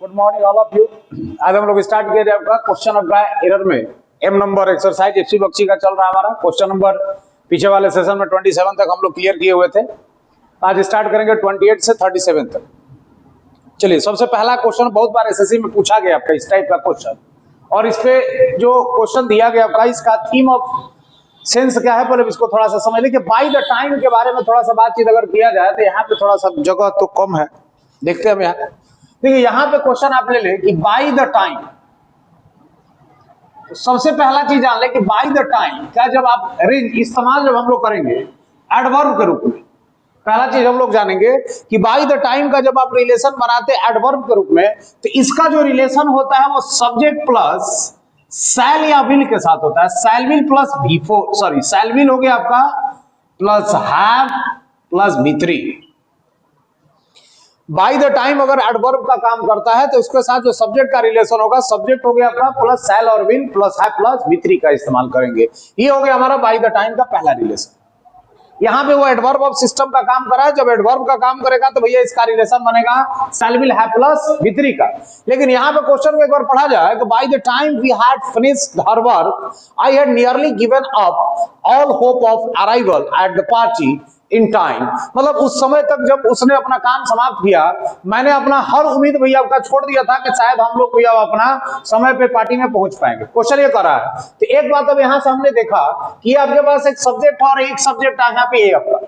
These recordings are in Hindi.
Good morning all of you. आज हम लोग स्टार्ट किया जाएगा क्वेश्चन ऑफ एरर में M number exercise FC Bakshi का चल रहा है हमारा क्वेश्चन नंबर। पीछे वाले सेशन में 27 तक हम लोग क्लियर किए हुए थे। आज स्टार्ट करेंगे 28 से 37 तक। चलिए, सबसे पहला क्वेश्चन बहुत बार एसएससी में पूछा गया आपका इस टाइप का क्वेश्चन, और इस पे जो क्वेश्चन दिया गया आपका इसका थीम ऑफ सेंस क्या है, पहले इसको थोड़ा सा समझ लीजिए। बाय द टाइम के बारे में थोड़ा सा बातचीत अगर किया जाए तो यहाँ पे थोड़ा सा जगह तो कम है, देखते हैं हम यहाँ। देखिए यहाँ पे क्वेश्चन आप ले लें कि बाय द टाइम, तो सबसे पहला चीज जान ले कि बाय द टाइम क्या, जब आप इस्तेमाल जब हम लोग करेंगे एडवर्ब के रूप में, पहला चीज हम लोग जानेंगे कि बाय द टाइम का जब आप रिलेशन बनाते हैं एडवर्ब के रूप में, तो इसका जो रिलेशन होता है वो सब्जेक्ट प्लस सैल या विल के साथ होता है। Shall will plus V4, sorry shall will हो गया आपका plus have plus V3। By the time अगर एडवर्ब का काम करता है तो उसके साथ जो सब्जेक्ट का रिलेशन होगा, सब्जेक्ट हो गया आपका प्लस सैल और will plus have plus V3 का इस्तेमाल करेंगे। ये हो गया हमारा बाय द टाइम का पहला रिलेशन। यहां पे वो एडवर्ब ऑफ सिस्टम का काम कर रहा है। जब एडवर्ब का काम करेगा तो भैया इसका रिलेशन बनेगा शैल विल हैव प्लस V3 का। लेकिन यहां पे क्वेश्चन को एक बार पढ़ा जाए तो by the time we had finished her work I had nearly given up all hope of arrival at the party in time. मतलब उस समय तक जब उसने अपना काम समाप्त किया, मैंने अपना हर उम्मीद भैया का छोड़ दिया था कि शायद हम लोग भैया अपना समय पे पार्टी में पहुंच पाएंगे। क्वेश्चन ये कर रहा है। तो एक बात अब यहां से हमने देखा कि आपके पास एक सब्जेक्ट और एक सब्जेक्ट यहाँ पे ये आपका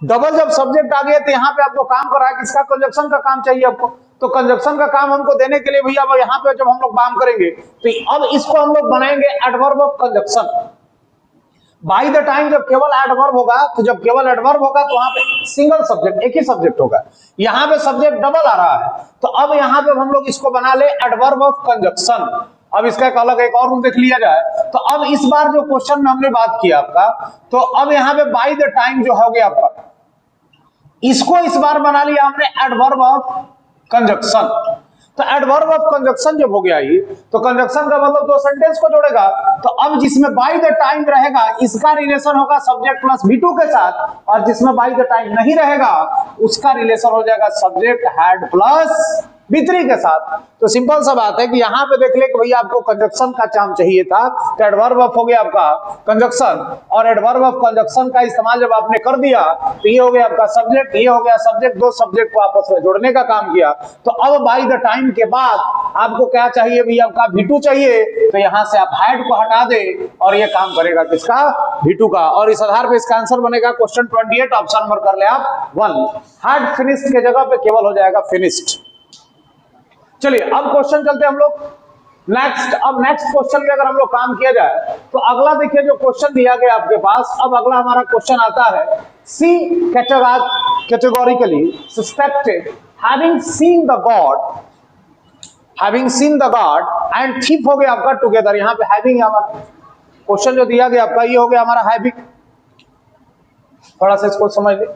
डबल जब सब्जेक्ट आ गया तो यहाँ पे आपको काम कर रहा है किसका, कंजक्शन का काम चाहिए आपको। तो कंजक्शन का काम हमको देने के लिए भैया अब यहाँ पे जब हम लोग काम करेंगे तो अब इसको हम लोग बनाएंगे adverb of conjunction. Bye the time जब केवल एडवर्ब होगा, तो जब केवल एडवर्ब होगा तो वहां पे सिंगल सब्जेक्ट, एक ही सब्जेक्ट होगा। यहां पे सब्जेक्ट डबल आ रहा है, तो अब यहां पे हम लोग इसको बना ले एडवर्ब ऑफ कंजक्शन। अब इसका एक अलग एक और रूप देख लिया जाए तो अब इस बार जो क्वेश्चन में हमने बात किया आपका, तो अब यहां पे बाय द टाइम जो हो गया आपका, इसको इस बार बना लिया हमने एडवर्ब ऑफ कंजक्शन। तो एडवर्ब ऑफ कंजक्शन जब हो गया ये, तो कंजक्शन का मतलब दो सेंटेंस को जोड़ेगा। तो अब जिसमें बाय द टाइम रहेगा इसका रिलेशन होगा सब्जेक्ट प्लस V2 के साथ, और जिसमें बाय द टाइम नहीं रहेगा उसका रिलेशन हो जाएगा सब्जेक्ट हैड प्लस V3 के साथ। तो सिंपल सा बात है कि यहां पे देख ले कि भैया आपको कंजक्शन का काम चाहिए था, तो एडवर्ब ऑफ हो गया आपका कंजक्शन, और एडवर्ब ऑफ कंजक्शन का इस्तेमाल जब आपने कर दिया तो ये हो गया आपका सब्जेक्ट, ये हो गया सब्जेक्ट, दो सब्जेक्ट को आपस में जोड़ने का काम किया। तो अब बाय द टाइम के बाद आपको क्या चाहिए भैया, आपका V2 चाहिए। तो यहां से आप हैड को हटा दे और ये काम करेगा किसका, V2 का। और इस आधार पे इसका आंसर बनेगा क्वेश्चन 28, ऑप्शन नंबर कर ले आप 1। हैड फिनिश्ड के जगह पे केवल हो जाएगा फिनिश्ड। चलिए अब क्वेश्चन चलते हम लोग नेक्स्ट। अब नेक्स्ट क्वेश्चन में अगर हम लोग काम किया जाए तो अगला देखिए जो क्वेश्चन दिया गया आपके पास, अब अगला हमारा क्वेश्चन आता है see categorically suspected having seen the god and thief हो गया आपका टुगेदर। यहां पे हैविंग हमारा क्वेश्चन जो दिया गया आपका ये हो गया हमारा हैविंग, थोड़ा सा इसको समझ ले।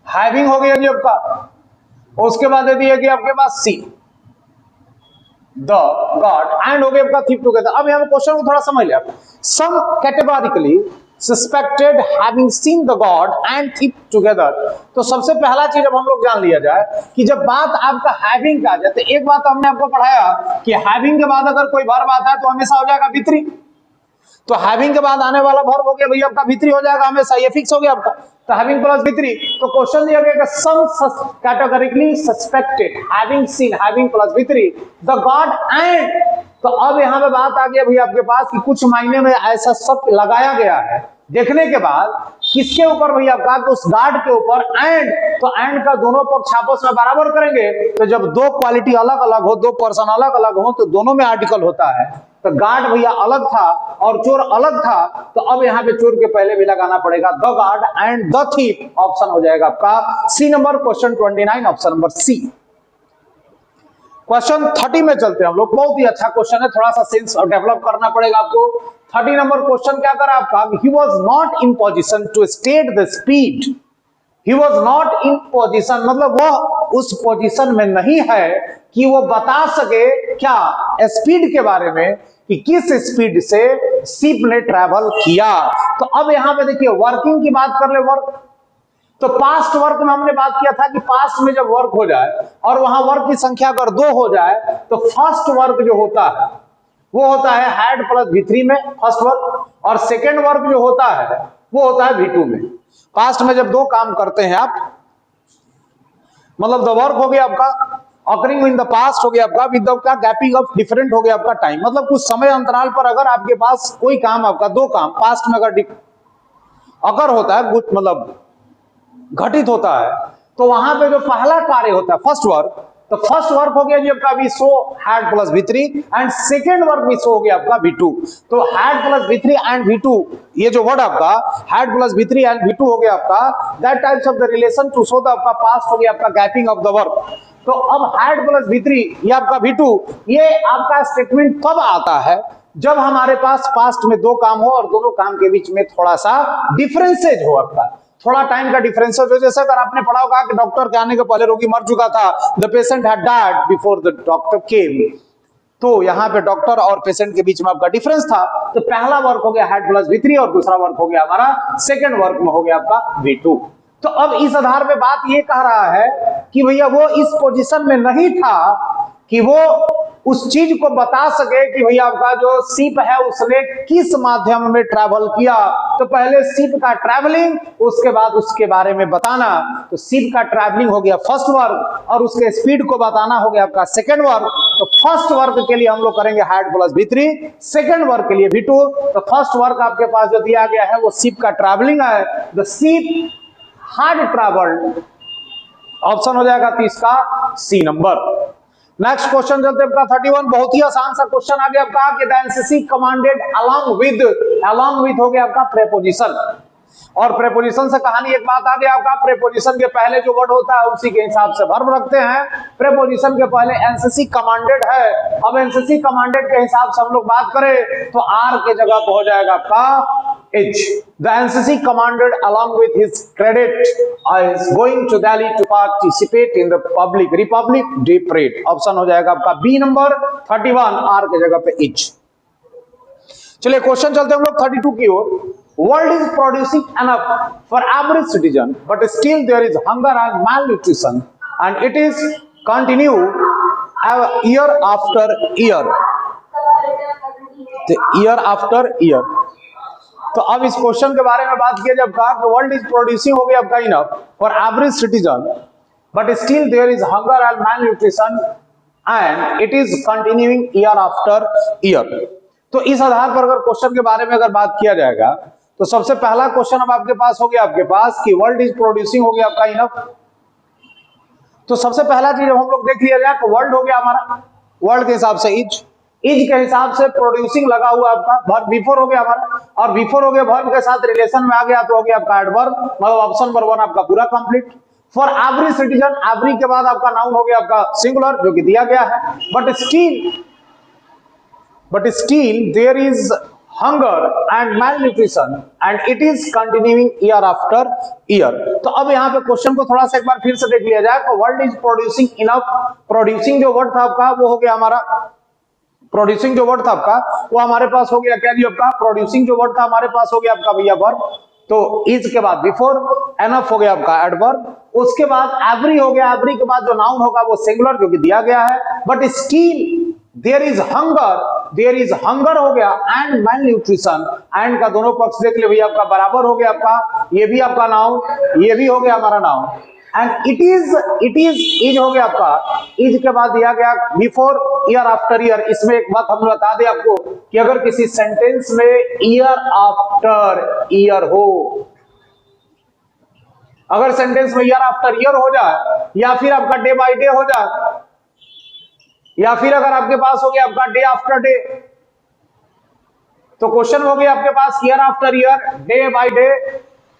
हैविंग हो गया जी आपका, उसके बाद दे दिया गया आपके पास सी द गॉड एंड हो गया आपका थीफ टुगेदर। अब यहां पे क्वेश्चन को थोड़ा समझ लिया। Some categorically suspected having seen the god and thief together. तो सबसे पहला चीज अब हम लोग जान लिया जाए कि जब बात आपका हैविंग का आ जाए, तो एक बात हमने आपको पढ़ाया कि हैविंग के बाद अगर कोई वर्ब आता है तो हमेशा हो जाएगा V3। तो हैविंग के बाद आने वाला वर्ब हो गया भैया आपका V3 हो जाएगा हमेशा, ये फिक्स हो गया आपका। तो हैविंग प्लस V3। तो क्वेश्चन दिया गया some categorically suspected having seen having plus V3 the god and. तो अब यहां पे बात आ गई भैया आपके पास कि कुछ मायने में ऐसा शब्द लगाया गया है, देखने के बाद किसके ऊपर भैया आपका, तो उस गार्ड के ऊपर एंड। तो एंड का दोनों पक्ष आपस में बराबर करेंगे। तो जब दो क्वालिटी अलग अलग हो, दो पर्सन अलग अलग हो, तो दोनों में आर्टिकल होता है। तो गार्ड भैया अलग था और चोर अलग था, तो अब यहां पे चोर के पहले भी लगाना पड़ेगा the guard and the thief. Option हो जाएगा आपका C number, question 29 option number C. Question 30 में चलते हैं हम लोग। बहुत ही अच्छा क्वेश्चन है, थोड़ा सा सेंस डेवलप करना पड़ेगा आपको। 30 नंबर क्वेश्चन क्या करा आपका, he was not in position to state the speed. He was not in position मतलब वह उस पोजिशन में नहीं है कि वो बता सके क्या, स्पीड के बारे में, कि किस स्पीड से शिप ने ट्रैवल किया। तो अब यहां पे देखिए वर्किंग की बात कर ले, वर्क तो पास्ट वर्क में हमने बात किया था कि पास्ट में जब वर्क हो जाए और वहां वर्क की संख्या अगर 2 हो जाए तो फर्स्ट वर्क जो होता है वो होता है हैड प्लस V3 में फर्स्ट वर्क, और सेकेंड वर्क जो होता है वो होता है V2 में। पास्ट में जब 2 काम करते हैं आप, मतलब द वर्क हो गया आपका ऑकरिंग इन द पास्ट हो गया आपका with the gapping of different हो गया आपका टाइम, मतलब कुछ समय अंतराल पर अगर आपके पास कोई काम आपका 2 काम पास्ट में अगर होता है मतलब घटित होता है, तो वहां पे जो पहला कार्य होता है फर्स्ट वर्क, तो फर्स्ट वर्क हो गया जी आपका we show had plus V3 and second work we show हो गया आपका V2। तो had plus V3 and V2, ये जो वर्ड आपका had plus V3 and V2 हो गया आपका that types of the relation to show the आपका पास्ट हो गया आपका गैपिंग ऑफ द वर्क। तो अब हैड प्लस V3 ये आपका V2, ये आपका स्टेटमेंट कब आता है? जब हमारे पास पास्ट में 2 काम हो और दोनों काम के बीच में थोड़ा सा डिफरेंसेज हो आपका, थोड़ा टाइम का डिफरेंस हो। जैसे अगर आपने पढ़ा होगा कि डॉक्टर के आने के पहले रोगी मर चुका था, the patient had died before the doctor केम, तो यहाँ पे डॉक्टर और पेशेंट के बीच में आपका डिफरेंस था, तो पहला वर्क हो गया हैड प्लस V3 और दूसरा वर्क हो गया हमारा सेकंड वर्क में हो गया आपका V2। तो अब इस आधार पे बात ये कह रहा है कि भैया वो इस पोजीशन में नहीं था कि वो उस चीज को बता सके कि भैया आपका जो शिप है उसने किस माध्यम में ट्रैवल किया। तो पहले शिप का ट्रैवलिंग, उसके बाद उसके बारे में बताना। तो शिप का ट्रैवलिंग हो गया फर्स्ट वर्क और उसके स्पीड को बताना हो गया आपका सेकंड वर्क। तो फर्स्ट वर्क के लिए हम लोग करेंगे had plus V3, second work के लिए V2। तो फर्स्ट वर्क आपके पास जो दिया गया है वो शिप का ट्रैवलिंग है, the ship had travelled, option हो जाएगा 30 का C नंबर। नेक्स्ट क्वेश्चन चलते हैं आपका 31, बहुत ही आसान सा क्वेश्चन आ गया आपका कि the NCC commanded along with हो गया आपका प्रेपोजिशन, और प्रेपोजिशन से कहानी एक बात आ गया आपका, प्रेपोजिशन के पहले जो वर्ड होता है उसी के हिसाब से वर्ब रखते हैं। प्रेपोजिशन के पहले एनसीसी कमांडेड है, अब एनसीसी कमांडेड के हिसाब से हम लोग बात करें तो आर के जगह पे हो जाएगा आपका H. The NCC commanded along with his cadet is going to Delhi to participate in the Republic Day parade. Option हो जाएगा आपका B नंबर 31, R के जगह पे H। चलिए क्वेश्चन चलते हैं हम लोग 32 की ओर। World is producing enough for every citizen, but still there is hunger and malnutrition, and it is continue year after year. Year after year. तो अब इस क्वेश्चन के बारे में बात किया जब कहा कि वर्ल्ड इज प्रोड्यूसिंग हो गया आपका enough for average citizen but still there is hunger and malnutrition and it is continuing year after year. तो इस आधार पर अगर क्वेश्चन के बारे में अगर बात किया जाएगा तो सबसे पहला क्वेश्चन अब आपके पास हो गया आपके पास कि वर्ल्ड इज प्रोड्यूसिंग हो गया आपका इनफ। तो सबसे पहला चीज हम लोग देख लिया जाए तो वर्ल्ड हो गया हमारा, वर्ल्ड के हिसाब से इज के हिसाब से प्रोड्यूसिंग लगा हुआ आपका वर्ब बिफोर हो गया हमारा, और बिफोर हो गया वर्ब के साथ रिलेशन में आ गया तो हो गया आपका एडवर्ब, मतलब ऑप्शन नंबर 1 आपका पूरा complete. For every citizen, every के बाद आपका नाउन हो गया आपका सिंगुलर जो कि दिया गया है, but still there is hunger and malnutrition and it is continuing year after year। तो अब यहाँ पे क्वेश्चन को थोड़ा सा एक बार फिर से देख लिया जाए तो world is producing enough, producing जो वर्ड था आपका वो हो गया हमारा, प्रोड्यूसिंग जो वर्ड था आपका वो हमारे पास हो गया क्या जी आपका, प्रोड्यूसिंग जो वर्ड था हमारे पास हो गया आपका भैया वर्ब। तो इज के बाद बिफोर, एनफ हो गया आपका एडवर्ब, उसके बाद एवरी हो गया, एवरी के बाद जो नाउन होगा वो सिंगुलर जो कि दिया गया है, but still there is hunger हो गया एंड मैल न्यूट्रिशन, एंड का दोनों पक्ष देख ले भैया आपका बराबर हो गया आपका, ये भी आपका नाउन, ये भी हो गया हमारा नाउन, एंड इट इज हो गया आपका, इज के बाद दिया गया बिफोर ईयर आफ्टर ईयर। इसमें एक बात हम बता दें आपको कि अगर किसी सेंटेंस में ईयर आफ्टर ईयर हो, अगर सेंटेंस में ईयर आफ्टर ईयर हो जाए या फिर आपका डे बाय डे हो जाए या फिर अगर आपके पास हो गया आपका डे आफ्टर डे, तो क्वेश्चन हो गया आपके पास year after year, day by day,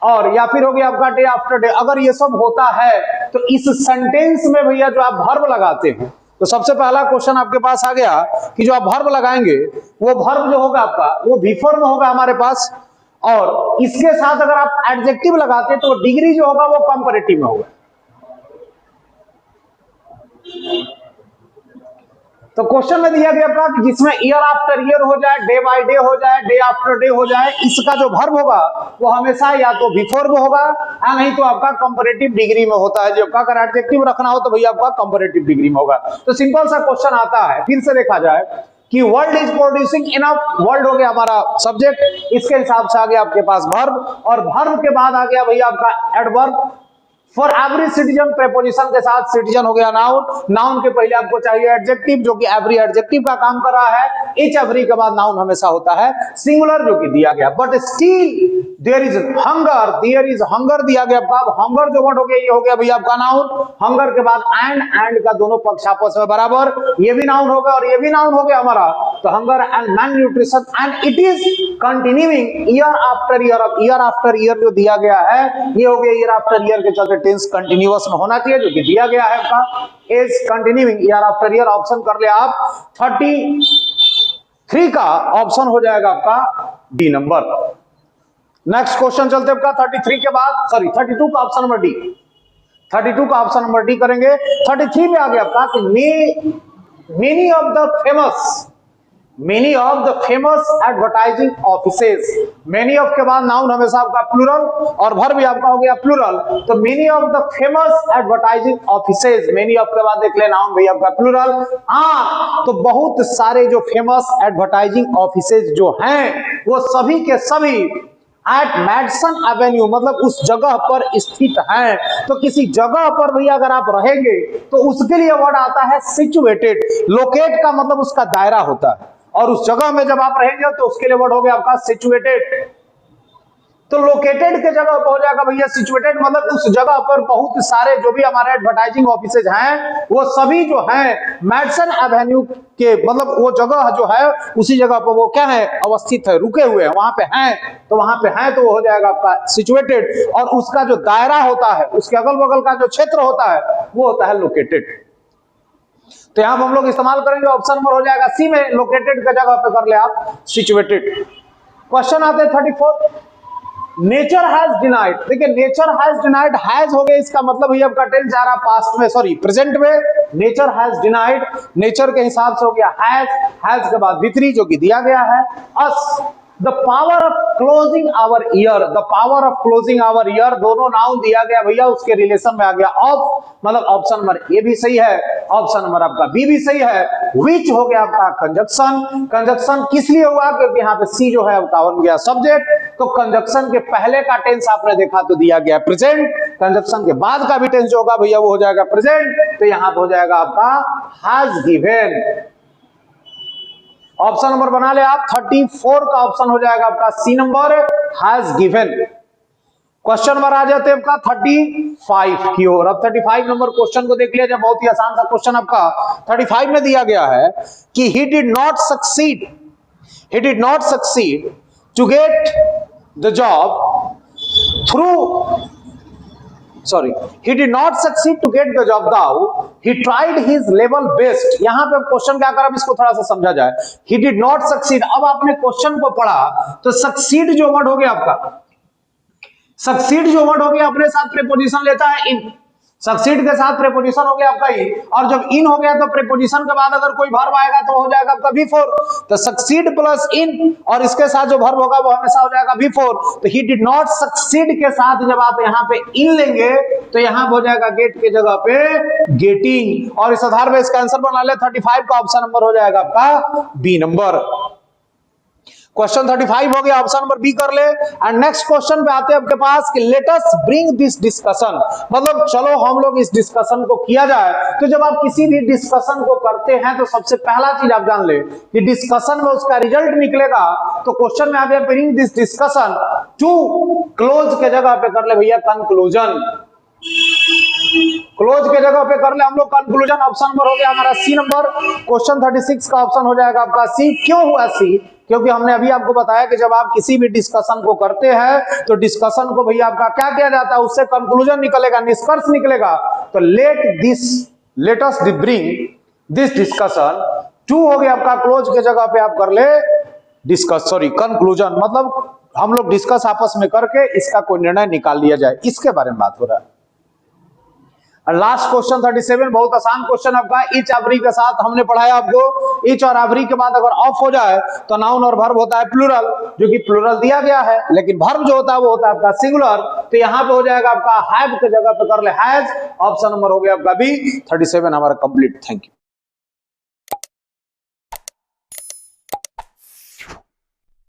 और या फिर हो गया आपका डे आफ्टर डे। अगर ये सब होता है तो इस सेंटेंस में भैया जो आप वर्ब लगाते हैं, तो सबसे पहला क्वेश्चन आपके पास आ गया कि जो आप वर्ब लगाएंगे वो वर्ब जो होगा आपका वो बिफोर में होगा हमारे पास, और इसके साथ अगर आप एडजेक्टिव लगाते हैं तो डिग्री जो होगा वो कंपैरेटिव में होगा। तो क्वेश्चन में दिया गया आपका कि जिसमें ईयर आफ्टर ईयर हो जाए, डे बाय डे हो जाए, डे आफ्टर डे हो जाए, इसका जो वर्ब होगा वो हमेशा या तो बिफोर में होगा या नहीं तो आपका कंपैरेटिव डिग्री में होता है। जब अगर एडजेक्टिव रखना हो तो भैया आपका कंपैरेटिव डिग्री में होगा। तो सिंपल सा क्वेश्चन आता है, फिर से देखा जाए कि world is producing enough, world हो गया हमारा सब्जेक्ट, इसके हिसाब से आ गया आपके पास वर्ब, और वर्ब के बाद आ गया भैया आपका adverb. For every citizen, preposition के साथ सिटीजन हो गया नाउन, नाउन के पहले आपको चाहिए एडजेक्टिव जो कि एवरी एडजेक्टिव का काम कर रहा है, इच एवरी के बाद नाउन हमेशा होता है सिंगुलर जो कि दिया गया। But still there is hunger, there is hunger दिया गया आपका, हंगर जो वर्ड हो गया ये हो गया भैया आपका नाउन, हंगर के बाद एंड का दोनों पक्ष आपस में बराबर, ये भी नाउन हो गया और ये भी नाउन हो गया हमारा, तो hunger and man nutrition, and it is continuing year after year. अब ईयर आफ्टर ईयर जो दिया गया है ये हो गया ईयर आफ्टर ईयर के चलते टेंस कंटिन्यूअस में होना चाहिए जो कि दिया गया है आपका, is continuing year after year. Option कर ले आप 33 का ऑप्शन हो जाएगा आपका डी नंबर। नेक्स्ट क्वेश्चन चलते हैं आपका 33 के बाद, सॉरी 32 का ऑप्शन नंबर डी, 32 का ऑप्शन नंबर डी करेंगे। 33 में आ गया आपका कि many of the famous advertising offices, many of के बाद नाउन हमेशा आपका प्लूरल और वर्ब भी आपका हो गया प्लूरल, तो many of the famous advertising offices, many of के बाद देख ले नाउन भी आपका प्लूरल, तो बहुत सारे जो फेमस एडवर्टाइजिंग ऑफिसेस जो हैं वो सभी के सभी एट मैडिसन एवेन्यू, मतलब उस जगह पर स्थित है। तो किसी जगह पर भैया अगर आप रहेंगे तो उसके लिए वर्ड आता है सिचुएटेड। लोकेट का मतलब उसका दायरा होता है, और उस जगह में जब आप रहेंगे तो उसके लिए वर्ड हो गया आपका सिचुएटेड। तो लोकेटेड के जगह पर हो जाएगा भैया सिचुएटेड, मतलब उस जगह पर बहुत सारे जो भी हमारे एडवर्टाइजिंग ऑफिसेज हैं वो सभी जो हैं मैडिसन एवेन्यू के, मतलब वो जगह जो है उसी जगह पर वो क्या है अवस्थित है, रुके हुए हैं वहां पे हैं, तो वहां पे हैं तो वो हो जाएगा आपका सिचुएटेड, और उसका जो दायरा होता है उसके अगल बगल का जो क्षेत्र होता है वो होता है लोकेटेड। तो यहां हम लोग इस्तेमाल करेंगे ऑप्शन नंबर हो जाएगा सी में, लोकेटेड का जगह पे कर ले आप सिचुएटेड। क्वेश्चन आते हैं 34, नेचर हैज डिनाइड। देखिए नेचर हैज डिनाइड, हैज हो गया इसका मतलब ये आपका टेंस जा रहा पास्ट में, सॉरी प्रेजेंट में, नेचर हैज डिनाइड, नेचर के हिसाब से हो गया हैज के बाद वित्री जो कि दिया गया है us. The power of closing our year, the power of closing our year, दोनों नाउन दिया गया भैया, उसके रिलेशन में आ गया ऑफ, मतलब ऑप्शन नंबर ए भी सही है, ऑप्शन नंबर आपका बी भी सही है। विच हो गया आपका कंजक्शन, कंजक्शन किस लिए हुआ क्योंकि यहाँ पे सी जो है आपका बन गया सब्जेक्ट, तो कंजक्शन के पहले का टेंस आपने देखा तो दिया गया प्रेजेंट, कंजक्शन के बाद का भी टेंस जो होगा भैया वो हो जाएगा प्रेजेंट, तो यहाँ पे हो जाएगा आपका हैज गिवन। ऑप्शन नंबर बना ले आप, 34 का ऑप्शन हो जाएगा आपका C number, has given. Question number आ जाते हैं आपका 35 की ओर। अब 35 नंबर क्वेश्चन को देख लिया जाए, बहुत ही आसान सा क्वेश्चन आपका 35 में दिया गया है कि he did not succeed to get the job through, sorry, he did not succeed to get the job though he tried his level best। यहां पे क्वेश्चन क्या कर, अब इसको थोड़ा सा समझा जाए। he did not succeed, अब आपने क्वेश्चन को पढ़ा तो सक्सीड जो वर्ड हो गया आपका, सक्सीड जो वर्ड हो गया अपने साथ प्रीपोजिशन लेता है इन, सक्सीड के साथ प्रीपोजिशन हो गया आपका इन, और जब इन हो गया तो प्रीपोजिशन के बाद अगर कोई वर्ब आएगा तो हो जाएगा आपका बिफोर, तो सक्सीड प्लस इन और इसके साथ जो वर्ब होगा वो हमेशा हो जाएगा बिफोर। तो ही डिड नॉट सक्सीड के साथ जब आप यहाँ पे इन लेंगे तो यहाँ हो जाएगा गेट के जगह पे गेटिंग, और इस आधार पर इसका आंसर बना ले 35 का ऑप्शन नंबर हो जाएगा आपका बी नंबर। क्वेश्चन 35 हो गया, ऑप्शन नंबर बी कर ले। एंड नेक्स्ट क्वेश्चन पे आते हैं आपके पास कि late us bring this discussion, मतलब चलो हम लोग इस डिस्कशन को किया जाए। तो जब आप किसी भी डिस्कशन को करते हैं तो सबसे पहला चीज आप जान ले कि डिस्कशन में उसका रिजल्ट निकलेगा, तो क्वेश्चन में आ गया bring this discussion to close के जगह पे कर ले भैया कंक्लूजन, क्लोज के जगह पे कर ले हम लोग कंक्लूजन, ऑप्शन नंबर हो गया हमारा सी नंबर। क्वेश्चन 36 का ऑप्शन हो जाएगा आपका सी। क्यों हुआ सी? क्योंकि हमने अभी आपको बताया कि जब आप किसी भी डिस्कशन को करते हैं तो डिस्कशन को भैया आपका क्या किया जाता है, उससे कंक्लूजन निकलेगा, निष्कर्ष निकलेगा। तो let us bring this discussion to हो गया आपका क्लोज के जगह पे आप कर ले डिस्कस, सॉरी कंक्लूजन, मतलब हम लोग डिस्कस आपस में करके इसका कोई निर्णय निकाल लिया जाए, इसके बारे में बात हो रहा है। लास्ट क्वेश्चन 37, बहुत आसान क्वेश्चन आपका। इच एवरी के साथ हमने पढ़ाया आपको, इच और एवरी के बाद अगर ऑफ हो जाए तो नाउन और वर्ब होता है प्लूरल, जो कि प्लूरल दिया गया है, लेकिन वर्ब जो होता है वो होता है आपका सिंगुलर। तो यहां पे हो जाएगा आपका हैव के जगह पे कर ले हैज। ऑप्शन नंबर हो गया आपका बी, 37 हमारा कंप्लीट। Thank you.